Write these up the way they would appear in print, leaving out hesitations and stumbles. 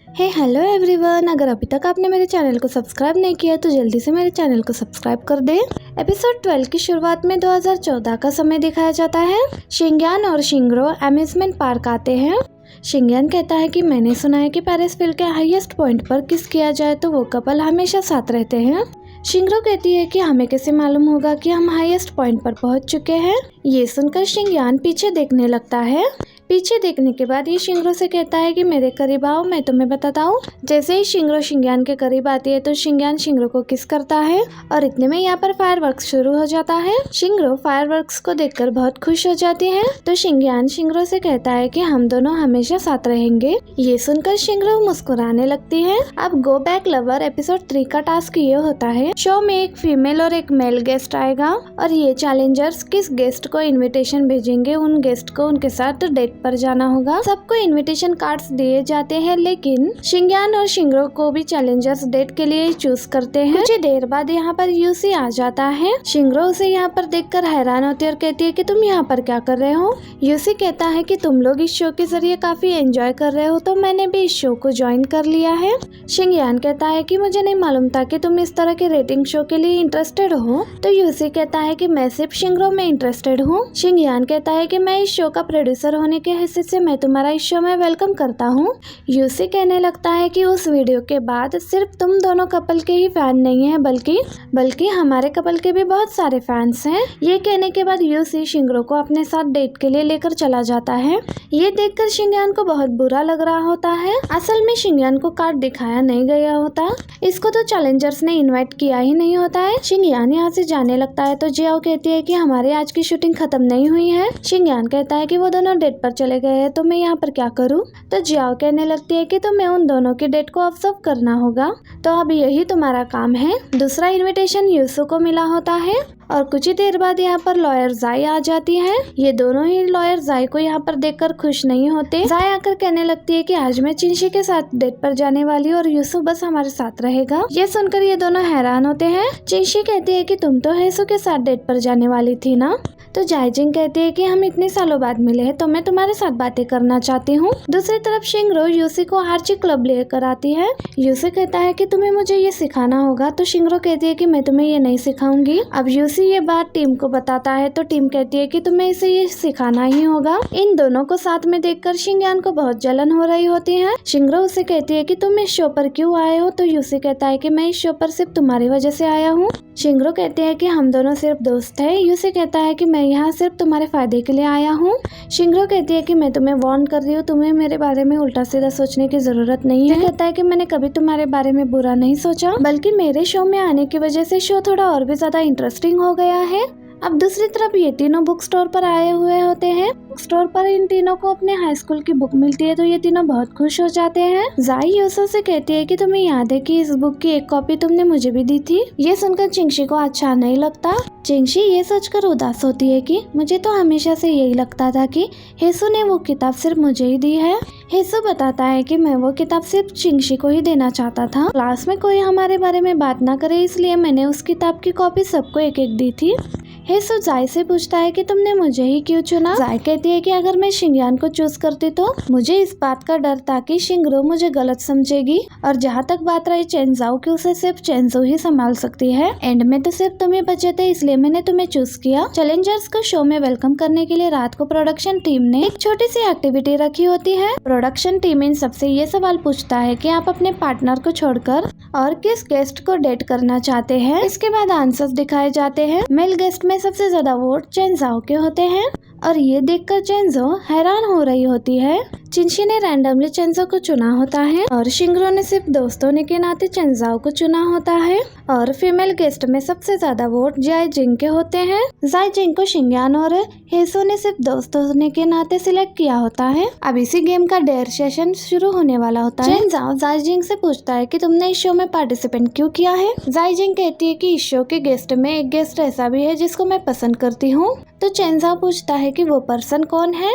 Hello everyone, अगर अभी तक आपने मेरे चैनल को सब्सक्राइब नहीं किया तो जल्दी से मेरे चैनल को सब्सक्राइब कर दें। एपिसोड 12 की शुरुआत में 2014 का समय दिखाया जाता है। शिंग्यान और शिंग्रो अम्यूजमेंट पार्क आते हैं। शिंग्यान कहता है कि मैंने सुना है कि पेरिस व्हील के हाईएस्ट पॉइंट पर किस किया जाए तो वो कपल हमेशा साथ रहते हैं। शिंग्रो कहती है कि हमें कैसे मालूम होगा कि हम हाईएस्ट पॉइंट पर पहुंच चुके हैं। ये सुनकर शिंग्यान पीछे देखने लगता है। पीछे देखने के बाद ये शिंग्रो से कहता है कि मेरे करीब आओ, मैं तुम्हें बताता हूँ। जैसे ही शिंग्रो शिंग्यान के करीब आती है तो शिंग्यान शिंग्रो को किस करता है और इतने में यहाँ पर फायरवर्क्स शुरू हो जाता है। शिंग्रो फायरवर्क्स को देखकर बहुत खुश हो जाती है तो शिंग्यान शिंग्रो से कहता है कि हम दोनों हमेशा साथ रहेंगे। ये सुनकर शिंग्रो मुस्कुराने लगती है। अब गो बैक लवर एपिसोड 3 का टास्क ये होता है, शो में एक फीमेल और एक मेल गेस्ट आएगा और ये चैलेंजर्स किस गेस्ट को इन्विटेशन भेजेंगे उन गेस्ट को उनके साथ डेट पर जाना होगा। सबको इनविटेशन कार्ड्स दिए जाते हैं, लेकिन शिंग्यान और शिंग्रो को भी चैलेंजर्स डेट के लिए चूज करते हैं। कुछ देर बाद यहाँ पर यूसी आ जाता है। शिंग्रो उसे यहाँ पर देखकर हैरान होती है और कहती है कि तुम यहाँ पर क्या कर रहे हो। यूसी कहता है कि तुम लोग इस शो के जरिए काफी एंजॉय कर रहे हो तो मैंने भी इस शो को ज्वाइन कर लिया है। शिंग्यान कहता है कि मुझे नहीं मालूम था कि तुम इस तरह के रेटिंग शो के लिए इंटरेस्टेड हो। तो यूसी कहता है कि मैं सिर्फ शिंग्रो में इंटरेस्टेड हूँ। शिंग्यान कहता है कि मैं इस शो का प्रोड्यूसर होने के हिस्से से मैं तुम्हारा इस शो में वेलकम करता हूँ। यूसी कहने लगता है कि उस वीडियो के बाद सिर्फ तुम दोनों कपल के ही फैन नहीं है बल्कि हमारे कपल के भी बहुत सारे फैंस हैं। ये कहने के बाद यूसी शिंग्रो को अपने साथ डेट के लिए लेकर चला जाता है। ये देखकर शिंग्यान को बहुत बुरा लग रहा होता है। असल में शिंग्यान को कार्ड दिखाया नहीं गया होता, इसको तो चैलेंजर्स ने इनवाइट किया ही नहीं होता है। शिंग्यान यहाँ से जाने लगता है तो जियाओ कहती है कि हमारी आज की शूटिंग खत्म नहीं हुई है। शिंग्यान कहता है कि वो दोनों डेट पर चले गए हैं तो मैं यहाँ पर क्या करूँ। तो जियाओ कहने लगती है कि तुम्हें उन दोनों की डेट को ऑब्जर्व करना होगा, तो अब यही तुम्हारा काम है। दूसरा इनविटेशन यूसु को मिला होता है और कुछ ही देर बाद यहाँ पर लॉयर जाई आ जाती है। ये दोनों ही लॉयर जाई को यहाँ पर देखकर खुश नहीं होते। जाई आकर कहने लगती है कि आज मैं चिंशी के साथ डेट पर जाने वाली हूँ और यूसु बस हमारे साथ रहेगा। ये सुनकर ये दोनों हैरान होते हैं। चिंशी कहती है कि तुम तो हेसु के साथ डेट पर जाने वाली थी ना। तो जायजिंग कहती है कि हम इतने सालों बाद मिले हैं तो मैं तुम्हारे साथ बातें करना चाहती हूँ। दूसरी तरफ शिंग्रो यूसी को आर्ची क्लब लेकर आती है। यूसी कहता है कि तुम्हें मुझे ये सिखाना होगा, तो शिंग्रो कहती है कि मैं तुम्हें ये नहीं सिखाऊंगी। अब यूसी ये बात टीम को बताता है तो टीम कहती है कि तुम्हें इसे ये सिखाना ही होगा। इन दोनों को साथ में देखकर शिंग्यान को बहुत जलन हो रही होती है। शिंग्रो उसे कहती है कि तुम इस शो पर क्यों आए हो, तो यूसी कहता है कि मैं इस शो पर सिर्फ तुम्हारी वजह से आया हूँ। शिंग्रो कहते हैं कि हम दोनों सिर्फ दोस्त हैं। यूसी कहता है कि मैं यहाँ सिर्फ तुम्हारे फायदे के लिए आया हूँ। शिंग्रो कहती है कि मैं तुम्हें वार्न कर रही हूँ, तुम्हें मेरे बारे में उल्टा सीधा सोचने की जरूरत नहीं है। कहता है कि मैंने कभी तुम्हारे बारे में बुरा नहीं सोचा, बल्कि मेरे शो में आने की वजह से शो थोड़ा और भी ज्यादा इंटरेस्टिंग हो गया है। अब दूसरी तरफ ये तीनों बुक स्टोर पर आए हुए होते हैं। बुक स्टोर पर इन तीनों को अपने हाई स्कूल की बुक मिलती है तो ये तीनों बहुत खुश हो जाते हैं। जाई यूसो से कहती है कि तुम्हें याद है कि इस बुक की एक कॉपी तुमने मुझे भी दी थी। ये सुनकर चिंगशी को अच्छा नहीं लगता। चिंगशी ये सोचकर उदास होती है कि मुझे तो हमेशा से यही लगता था कि हेसु ने वो किताब सिर्फ मुझे ही दी है। हेसु बताता है कि मैं वो किताब सिर्फ चिंगशी को ही देना चाहता था। क्लास में कोई हमारे बारे में बात ना करे इसलिए मैंने उस किताब की कॉपी सबको एक एक दी थी। हेसु जाई से पूछता है कि तुमने मुझे ही क्यों चुना। जाई कहती है कि अगर मैं शिंग्यान को चूज करती तो मुझे इस बात का डर था कि शिंग्रो मुझे गलत समझेगी, और जहाँ तक बात रही चेंजाओ की, उसे सिर्फ चेंजो ही संभाल सकती है। एंड में तो सिर्फ तुम्हें बचे थे इसलिए मैंने तुम्हें चूज किया। चैलेंजर्स को शो में वेलकम करने के लिए रात को प्रोडक्शन टीम ने एक छोटी सी एक्टिविटी रखी होती है। प्रोडक्शन टीम इन सबसे ये सवाल पूछता है कि आप अपने पार्टनर को छोड़कर और किस गेस्ट को डेट करना चाहते हैं। इसके बाद आंसर्स दिखाए जाते हैं। मेल गेस्ट में सबसे ज्यादा वोट चेंजाओ के होते हैं और ये देखकर चेंजो हैरान हो रही होती है। चिंशी ने रैंडमली चेंजो को चुना होता है और शिंग्रो ने सिर्फ दोस्त होने के नाते चेंजाओ को चुना होता है। और फीमेल गेस्ट में सबसे ज्यादा वोट जाई जिंग के होते हैं। जाई जिंग को शिंग्यान और हेसो ने सिर्फ दोस्त होने के नाते सिलेक्ट किया होता है। अब इसी गेम का डेयर सेशन शुरू होने वाला होता है। चेंजाओ जाई जिंग से पूछता है कि तुमने इस शो में पार्टिसिपेट क्यों किया है। जाई जिंग कहती है कि इस शो के गेस्ट में एक गेस्ट ऐसा भी है जिसको मैं पसंद करती हूँ। तो चेंजाओ पूछता है कि वो पर्सन कौन है।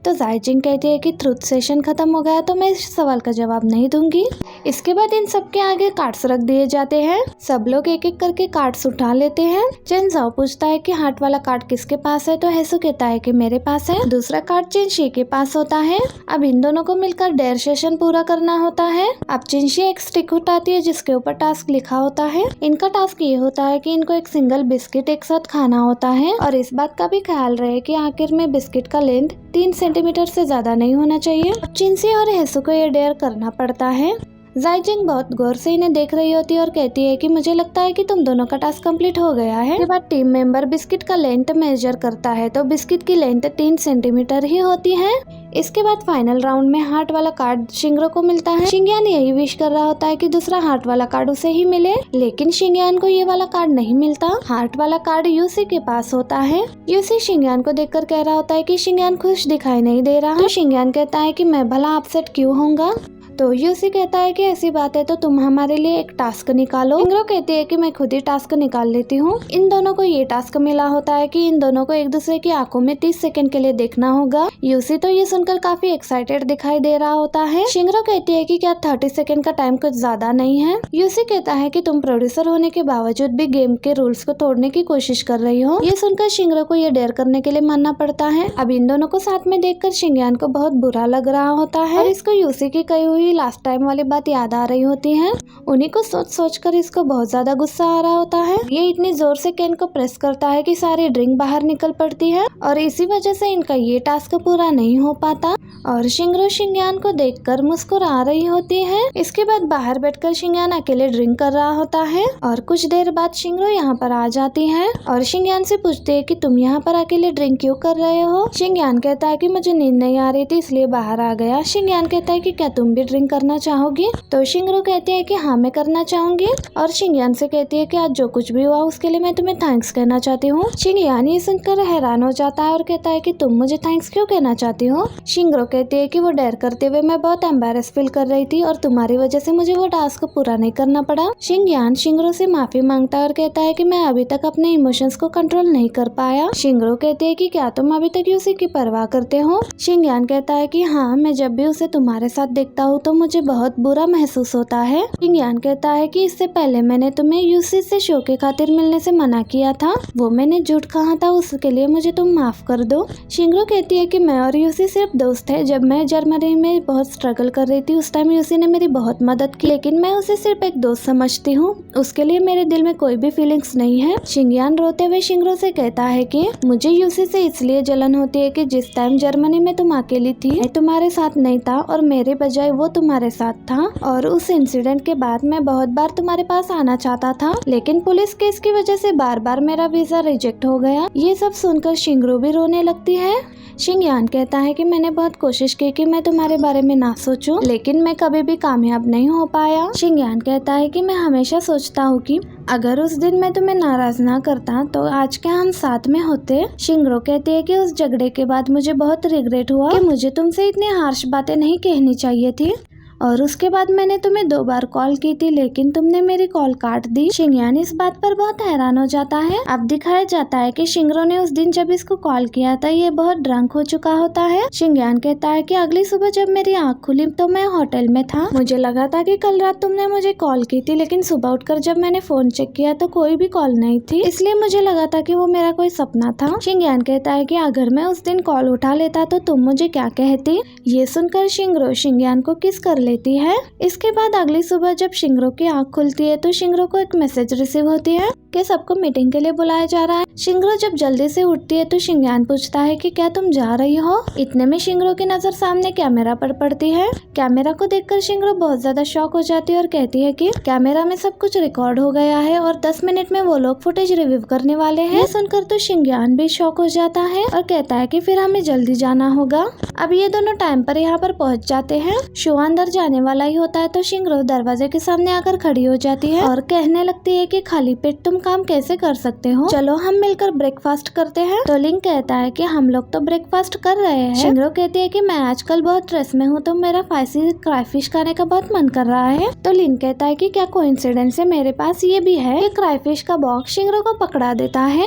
तो जाइजिंग कहती है कि ट्रुथ सेशन खत्म हो गया तो मैं इस सवाल का जवाब नहीं दूंगी। इसके बाद इन सबके आगे कार्ड्स रख दिए जाते हैं। सब लोग एक एक करके कार्ड्स उठा लेते हैं। चेन जाओ पूछता है कि हार्ट वाला कार्ड किसके पास है, तो हेसु कहता है कि मेरे पास है। दूसरा कार्ड चिंशी के पास होता है। अब इन दोनों को मिलकर डेयर सेशन पूरा करना होता है। अब चिंशी एक स्टिक उठाती है जिसके ऊपर टास्क लिखा होता है। इनका टास्क ये होता है कि इनको एक सिंगल बिस्किट एक साथ खाना होता है और इस बात का भी ख्याल रहे कि आखिर में बिस्किट का लेंथ 3 सेंटीमीटर से ज्यादा नहीं होना चाहिए। चिंशी और हेसु को ये डेयर करना पड़ता है। जाइजिंग बहुत गौर से इन्हें देख रही होती है और कहती है कि मुझे लगता है कि तुम दोनों का टास्क कंप्लीट हो गया है। इसके बाद टीम मेंबर बिस्किट का लेंथ मेजर करता है तो बिस्किट की लेंथ 3 सेंटीमीटर ही होती है। इसके बाद फाइनल राउंड में हार्ट वाला कार्ड शिंगरो को मिलता है। शिंगयान यही विश कर रहा होता है कि दूसरा हार्ट वाला कार्ड उसे ही मिले, लेकिन शिंगयान को ये वाला कार्ड नहीं मिलता। हार्ट वाला कार्ड यूसी के पास होता है। यूसी शिंगयान को देखकर कह रहा होता है कि शिंगयान खुश दिखाई नहीं दे रहा। तो शिंगयान कहता है कि मैं भला अपसेट क्यों होऊंगा। तो यूसी कहता है कि ऐसी बात है तो तुम हमारे लिए एक टास्क निकालो। शिंगरो कहती है कि मैं खुद ही टास्क निकाल लेती हूँ। इन दोनों को ये टास्क मिला होता है कि इन दोनों को एक दूसरे की आंखों में 30 सेकंड के लिए देखना होगा। यूसी तो ये सुनकर काफी एक्साइटेड दिखाई दे रहा होता है। शिंगरो कहती है कि क्या 30 सेकंड का टाइम कुछ ज्यादा नहीं है। यूसी कहता है कि तुम प्रोड्यूसर होने के बावजूद भी गेम के रूल्स को तोड़ने की कोशिश कर रही हो। ये सुनकर शिंगरो को ये डेयर करने के लिए मानना पड़ता है। अब इन दोनों को साथ में देखकर शिंगयान को बहुत बुरा लग रहा होता है और इसको यूसी की कही हुई लास्ट टाइम वाली बात याद आ रही होती है। उन्हीं को सोच सोच कर इसको बहुत ज्यादा गुस्सा आ रहा होता है। ये इतनी जोर से कैन को प्रेस करता है कि सारी ड्रिंक बाहर निकल पड़ती है और इसी वजह से इनका ये टास्क पूरा नहीं हो पाता और शिंगरो शिंगयान को देखकर मुस्कुरा रही होती है। इसके बाद बाहर बैठकर शिंगयान अकेले ड्रिंक कर रहा होता है और कुछ देर बाद शिंगरो यहाँ पर आ जाती है और शिंगयान से पूछती है कि तुम यहाँ पर अकेले ड्रिंक क्यों कर रहे हो। शिंगयान कहता है कि मुझे नींद नहीं आ रही थी इसलिए बाहर आ गया। शिंगयान कहता है कि क्या तुम भी ड्रिंक करना चाहोगी। तो शिंगरो कहती है कि हाँ मैं करना चाहूंगी और शिंगयान से कहती है कि आज जो कुछ भी हुआ उसके लिए मैं तुम्हें थैंक्स कहना चाहती हूँ। शिंगयान ये सुनकर हैरान हो जाता है और कहता है कि तुम मुझे थैंक्स क्यों कहना चाहती हो। शिंगरो कहती है कि वो डेयर करते हुए मैं बहुत एम्बेरस फील कर रही थी और तुम्हारी वजह से मुझे वो टास्क पूरा नहीं करना पड़ा। शिंगयान शिंगरो से माफी मांगता है और कहता है कि मैं अभी तक अपने इमोशंस को कंट्रोल नहीं कर पाया। शिंगरो कहते हैं कि क्या तुम अभी तक यूसी की परवाह करते हो। शिंगयान कहता है कि हाँ मैं जब भी उसे तुम्हारे साथ देखता हूँ तो मुझे बहुत बुरा महसूस होता है। शिंगयान कहता है कि इससे पहले मैंने तुम्हें यूसी से शो के खातिर मिलने से मना किया था, वो मैंने झूठ कहा था, उसके लिए मुझे तुम माफ कर दो। शिंगरो कहती है कि मैं और यूसी सिर्फ दोस्त है। जब मैं जर्मनी में बहुत स्ट्रगल कर रही थी उस टाइम यूसी ने मेरी बहुत मदद की, लेकिन मैं उसे सिर्फ एक दोस्त समझती हूँ, उसके लिए मेरे दिल में कोई भी फीलिंग्स नहीं है। शिंगयान रोते हुए शिंगरो से कहता है कि मुझे यूसी से इसलिए जलन होती है कि जिस टाइम जर्मनी में तुम अकेली थी मैं तुम्हारे साथ नहीं था और मेरे बजाय वो तुम्हारे साथ था और उस इंसिडेंट के बाद मैं बहुत बार तुम्हारे पास आना चाहता था, लेकिन पुलिस केस की वजह से बार बार मेरा वीजा रिजेक्ट हो गया। ये सब सुनकर शिंगरो भी रोने लगती है। शिंगयान कहता है कि मैंने बहुत कोशिश की कि मैं तुम्हारे बारे में ना सोचूं, लेकिन मैं कभी भी कामयाब नहीं हो पाया। शिंगयान कहता है कि मैं हमेशा सोचता हूँ कि अगर उस दिन मैं तुम्हें नाराज ना करता तो आज क्या हम साथ में होते। शिंगरो कहती है कि उस झगड़े के बाद मुझे बहुत रिग्रेट हुआ कि मुझे तुमसे इतनी हार्श बातें नहीं कहनी चाहिए थी और उसके बाद मैंने तुम्हें 2 बार कॉल की थी लेकिन तुमने मेरी कॉल काट दी। शिंगयान इस बात पर बहुत हैरान हो जाता है। अब दिखाया जाता है कि शिंगरो ने उस दिन जब इसको कॉल किया था ये बहुत ड्रंक हो चुका होता है। शिंगयान कहता है कि अगली सुबह जब मेरी आँख खुली तो मैं होटल में था, मुझे लगा था कि कल रात तुमने मुझे कॉल की थी, लेकिन सुबह उठकर जब मैंने फोन चेक किया तो कोई भी कॉल नहीं थी, इसलिए मुझे लगा था कि वो मेरा कोई सपना था। शिंगयान कहता है कि अगर मैं उस दिन कॉल उठा लेता तो तुम मुझे क्या कहती। ये सुनकर शिंगरो शिंगयान को किस कर लेती है। इसके बाद अगली सुबह जब शिंगरो की आँख खुलती है तो शिंगरो को एक मैसेज रिसीव होती है कि सबको मीटिंग के लिए बुलाया जा रहा है। शिंगरो जब जल्दी से उठती है तो शिंगयान पूछता है कि क्या तुम जा रही हो। इतने में शिंगरो की नजर सामने कैमरा पर पड़ती है। कैमरा को देखकर शिंगरो बहुत ज्यादा शॉक हो जाती है और कहती है कि कैमरा में सब कुछ रिकॉर्ड हो गया है और 10 मिनट में वो लोग फुटेज रिव्यू करने वाले हैं। सुनकर तो शिंगयान भी शॉक हो जाता है और कहता है कि फिर हमें जल्दी जाना होगा। अब ये दोनों टाइम पर यहाँ पर पहुँच जाते हैं। शो अंदर जाने वाला ही होता है तो शिंगरो दरवाजे के सामने आकर खड़ी हो जाती है और कहने लगती है कि खाली पेट तुम काम कैसे कर सकते हो, चलो हम मिलकर ब्रेकफास्ट करते हैं। तो लिन कहता है कि हम लोग तो ब्रेकफास्ट कर रहे हैं। शिंगरो कहती है कि मैं आजकल बहुत स्ट्रेस में हूँ तो मेरा स्पाइसी क्राइफिश खाने का बहुत मन कर रहा है। तो लिन कहता है कि क्या कोइंसिडेंस है, मेरे पास ये भी है। कि क्राइफिश का बॉक्स शिंगरो को पकड़ा देता है।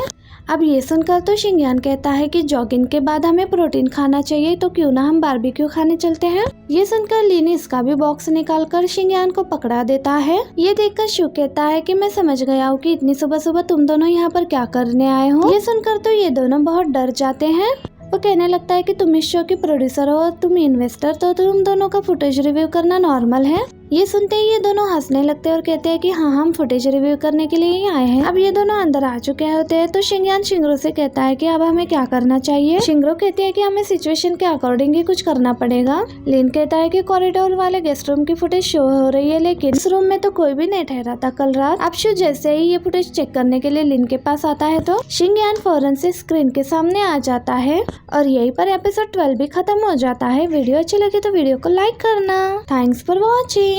अब ये सुनकर तो शिंगयान कहता है कि जॉगिंग के बाद हमें प्रोटीन खाना चाहिए तो क्यों ना हम बारबेक्यू खाने चलते हैं। ये सुनकर लिन इसका भी बॉक्स निकालकर शिंगयान को पकड़ा देता है। ये देखकर शु कहता है कि मैं समझ गया हूँ कि इतनी सुबह सुबह तुम दोनों यहाँ पर क्या करने आए हो। ये सुनकर तो ये दोनों बहुत डर जाते हैं। वो कहने लगता है कि तुम इस शो की प्रोड्यूसर हो और तुम इन्वेस्टर, तो तुम दोनों का फुटेज रिव्यू करना नॉर्मल है। ये सुनते ही ये दोनों हंसने लगते हैं और कहते हैं कि हाँ हम फुटेज रिव्यू करने के लिए ही आए हैं। अब ये दोनों अंदर आ चुके होते हैं तो शिंगयान शिंगरो से कहता है कि अब हमें क्या करना चाहिए। शिंगरो कहती है कि हमें सिचुएशन के अकॉर्डिंग ही कुछ करना पड़ेगा। लिन कहता है कि कॉरिडोर वाले गेस्ट रूम की फुटेज शो हो रही है लेकिन इस रूम में तो कोई भी नहीं ठहरा था कल रात। अब शु जैसे ही ये फुटेज चेक करने के लिए लिन के पास आता है तो शिंगयान फौरन से स्क्रीन के सामने आ जाता है और यहीं पर एपिसोड 12 भी खत्म हो जाता है। वीडियो अच्छी लगी तो वीडियो को लाइक करना। Thanks for watching.